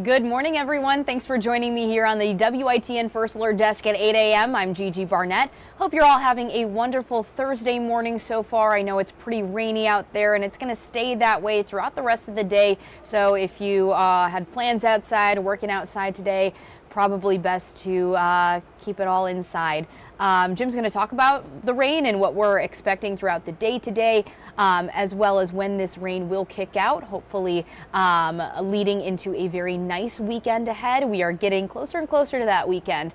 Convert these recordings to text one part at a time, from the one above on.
Good morning, everyone. Thanks for joining me here on the WITN First Alert Desk at 8 a.m. I'm Gigi Barnett. Hope you're all having a wonderful Thursday morning so far. I know it's pretty rainy out there, and it's going to stay that way throughout the rest of the day. So if you had plans outside, working outside today, probably best to keep it all inside. Jim's going to talk about the rain and what we're expecting throughout the day today, as well as when this rain will kick out, hopefully leading into a very nice weekend ahead. We are getting closer and closer to that weekend.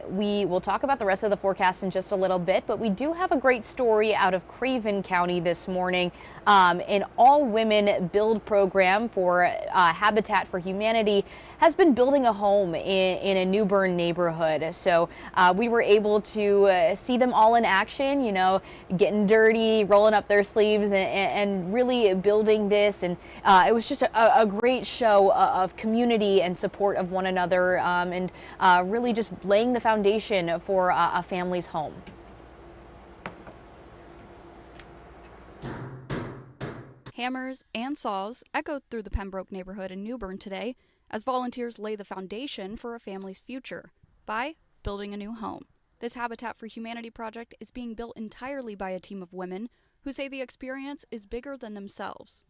We will talk about the rest of the forecast in just a little bit, but we do have a great story out of Craven County this morning. An all-women build program for Habitat for Humanity has been building a home in a New Bern neighborhood. So we were able to see them all in action, you know, getting dirty, rolling up their sleeves and really building this. And it was just a great show of community and support of one another, and really just laying the foundation for a family's home. Hammers and saws echoed through the Pembroke neighborhood in New Bern today as volunteers lay the foundation for a family's future by building a new home. This Habitat for Humanity project is being built entirely by a team of women who say the experience is bigger than themselves.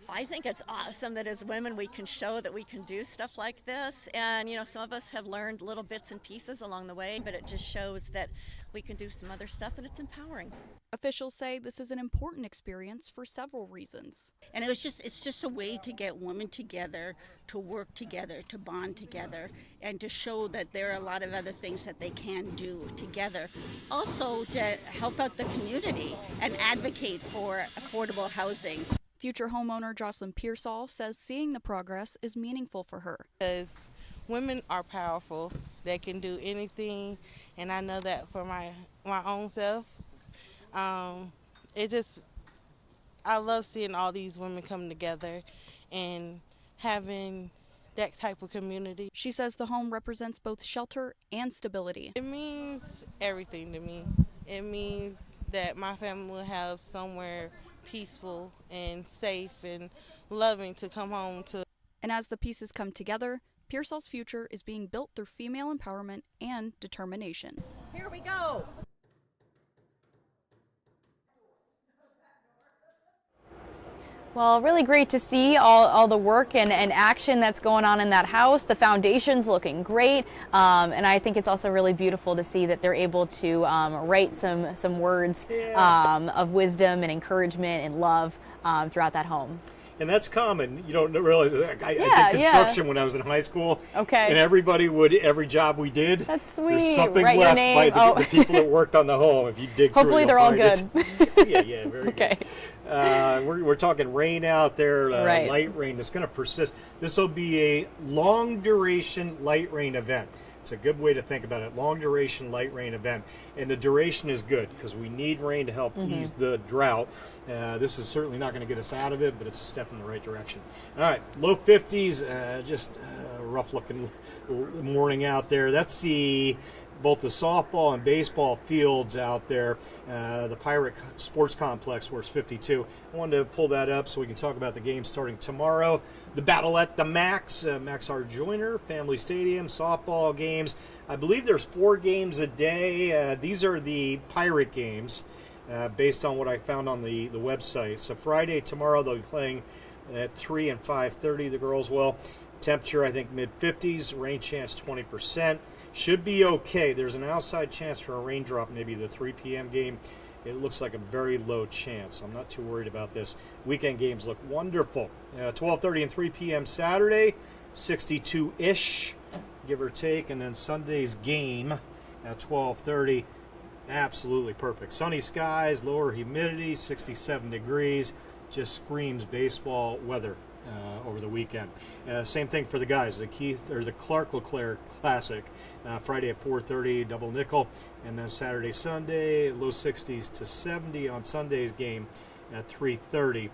I think it's awesome that as women we can show that we can do stuff like this, and you know, some of us have learned little bits and pieces along the way, but it just shows that we can do some other stuff and it's empowering. Officials say this is an important experience for several reasons. And it's just a way to get women together, to work together, to bond together, and to show that there are a lot of other things that they can do together. Also to help out the community and advocate for affordable housing. Future homeowner Jocelyn Pearsall says seeing the progress is meaningful for her. Because women are powerful, they can do anything, and I know that for my own self. I love seeing all these women come together and having that type of community. She says the home represents both shelter and stability. It means everything to me. It means that my family will have somewhere peaceful and safe and loving to come home to. And as the pieces come together, Pearsall's future is being built through female empowerment and determination. Here we go! Well, really great to see all the work and action that's going on in that house. The foundation's looking great, and I think it's also really beautiful to see that they're able to write some words of wisdom and encouragement and love throughout that home. And that's common. You don't realize. I did construction when I was in high school. Okay. And every job we did. That's sweet. There's something Write left your name. by the people that worked on the home. If you dig through it, Hopefully they're all good. Yeah, very Okay. good. We're talking rain out there, Right. light rain that's going to persist. This will be a long duration light rain event. It's a good way to think about it. Long duration light rain event. And the duration is good because we need rain to help ease the drought. This is certainly not going to get us out of it, but it's a step in the right direction. All right, low 50s, just a rough looking morning out there. That's both the softball and baseball fields out there. The Pirate Sports Complex where it's 52. I wanted to pull that up so we can talk about the game starting tomorrow. The battle at the Max R. Joyner Family Stadium, softball games. I believe there's 4 games a day. These are the Pirate games based on what I found on the website. So Friday, tomorrow, they'll be playing at 3 and 5:30, the girls will. Temperature, I think, mid-50s. Rain chance, 20%. Should be okay. There's an outside chance for a raindrop, maybe the 3 p.m. game. It looks like a very low chance. I'm not too worried about this. Weekend games look wonderful. 12:30 and 3 p.m. Saturday, 62-ish, give or take. And then Sunday's game at 12:30, absolutely perfect. Sunny skies, lower humidity, 67 degrees. Just screams baseball weather over the weekend. Same thing for the guys. The Clark LeClaire Classic, Friday at 4:30, double nickel, and then Saturday, Sunday, low 60s to 70 on Sunday's game at 3:30.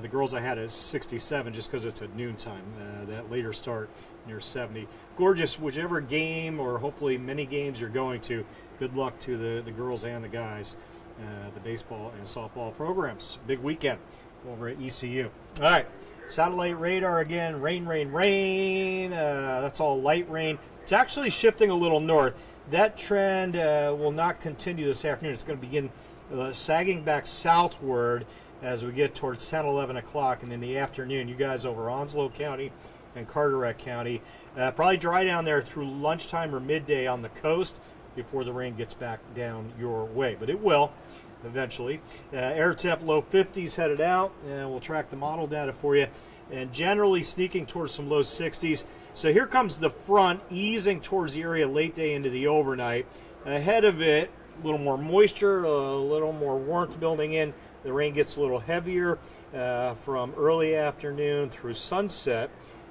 The girls I had is 67 just because it's at noontime. That later start near 70. Gorgeous, whichever game or hopefully many games you're going to. Good luck to the girls and the guys, the baseball and softball programs. Big weekend over at ECU. All right. Satellite radar again, rain, rain, rain. That's all light rain. It's actually shifting a little north. That trend will not continue this afternoon. It's going to begin sagging back southward as we get towards 10, 11 o'clock. And in the afternoon, you guys over Onslow County and Carteret County, probably dry down there through lunchtime or midday on the coast before the rain gets back down your way. But it will eventually. Air temp low 50s headed out, and we'll track the model data for you. And generally sneaking towards some low 60s. So here comes the front, easing towards the area late day into the overnight. Ahead of it, a little more moisture, a little more warmth building in. The rain gets a little heavier from early afternoon through sunset.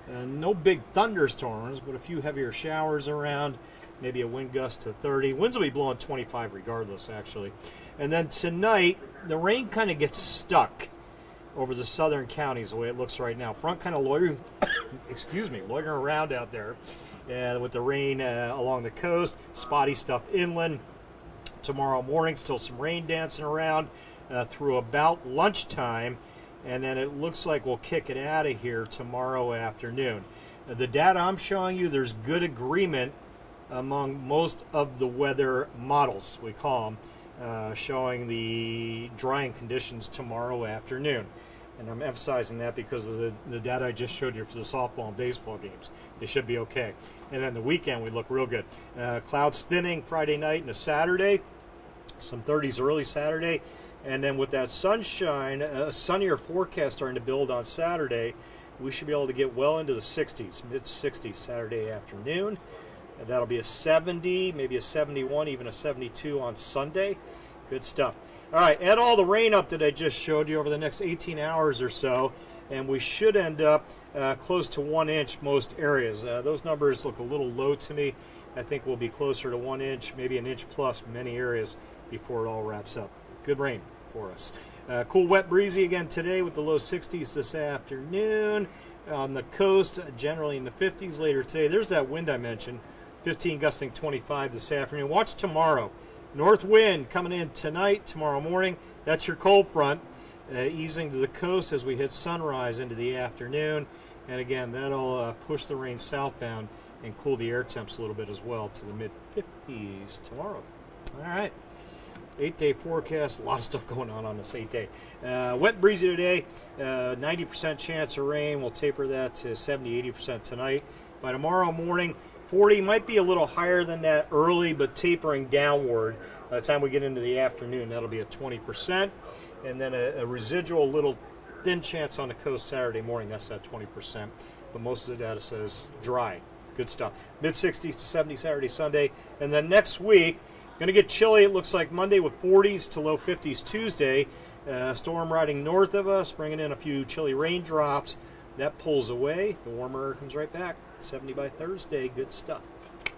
No big thunderstorms, but a few heavier showers around. Maybe a wind gust to 30. Winds will be blowing 25 regardless, actually. And then tonight, the rain kind of gets stuck over the southern counties the way it looks right now. Front kind of loitering, loitering around out there with the rain along the coast. Spotty stuff inland. Tomorrow morning, still some rain dancing around through about lunchtime. And then it looks like we'll kick it out of here tomorrow afternoon. The data I'm showing you, there's good agreement among most of the weather models, we call them, showing the drying conditions tomorrow afternoon. And I'm emphasizing that because of the data I just showed you for the softball and baseball games. They should be okay. And then the weekend, we look real good. Clouds thinning Friday night into Saturday, some 30s early Saturday. And then with that sunshine, a sunnier forecast starting to build on Saturday, we should be able to get well into the 60s, mid-60s Saturday afternoon. And that'll be a 70, maybe a 71, even a 72 on Sunday. Good stuff. All right, add all the rain up that I just showed you over the next 18 hours or so, and we should end up close to 1 inch most areas. Those numbers look a little low to me. I think we'll be closer to 1 inch, maybe an inch plus many areas before it all wraps up. Good rain for us. Cool, wet, breezy again today with the low 60s this afternoon. On the coast, generally in the 50s later today. There's that wind I mentioned, 15 gusting 25 this afternoon. Watch tomorrow. North wind coming in tonight, tomorrow morning. That's your cold front, easing to the coast as we hit sunrise into the afternoon. And again, that'll push the rain southbound and cool the air temps a little bit as well to the mid-50s tomorrow. All right. 8-day forecast, a lot of stuff going on this 8-day. Wet, breezy today, 90% chance of rain. We'll taper that to 70-80% tonight. By tomorrow morning, 40 might be a little higher than that early, but tapering downward. By the time we get into the afternoon, that'll be at 20%. And then a residual little thin chance on the coast Saturday morning. That's at 20%. But most of the data says dry. Good stuff. Mid-60s to 70 Saturday, Sunday. And then next week, going to get chilly. It looks like Monday with 40s to low 50s Tuesday. Storm riding north of us, bringing in a few chilly raindrops. That pulls away. The warmer comes right back. 70 by Thursday. Good stuff.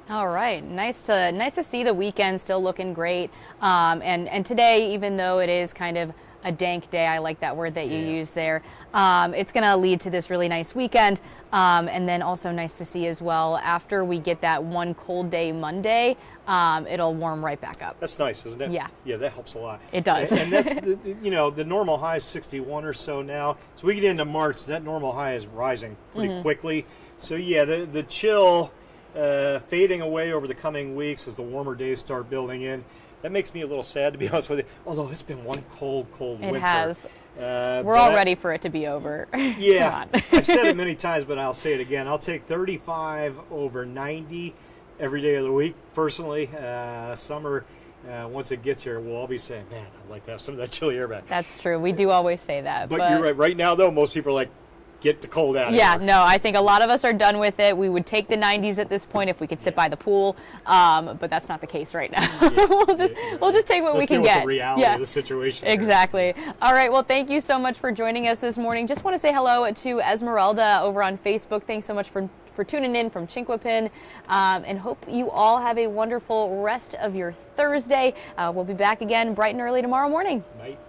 All right, nice to see the weekend still looking great. And today, even though it is kind of a dank day, I like that word that you used there. It's going to lead to this really nice weekend, and then also nice to see as well after we get that one cold day Monday, it'll warm right back up. That's nice, isn't it? Yeah. Yeah, that helps a lot. It does. And that's the normal high is 61 or so now. So we get into March, that normal high is rising pretty quickly. So yeah, the chill fading away over the coming weeks as the warmer days start building in. That makes me a little sad, to be honest with you, although it's been one cold winter. It has. We're all ready for it to be over. Yeah, I've said it many times, but I'll say it again. I'll take 35 over 90 every day of the week, personally. Summer, once it gets here, we'll all be saying, man, I'd like to have some of that chilly air back. That's true. We do always say that. But you're right. Right now, though, most people are like, get the cold out of yeah, here. No, I think a lot of us are done with it. We would take the 90s at this point if we could sit by the pool, but that's not the case right now. We'll just take what we can get. The reality of the situation. Exactly. Here. All right. Well, thank you so much for joining us this morning. Just want to say hello to Esmeralda over on Facebook. Thanks so much for tuning in from Chinquapin, and hope you all have a wonderful rest of your Thursday. We'll be back again bright and early tomorrow morning. Night.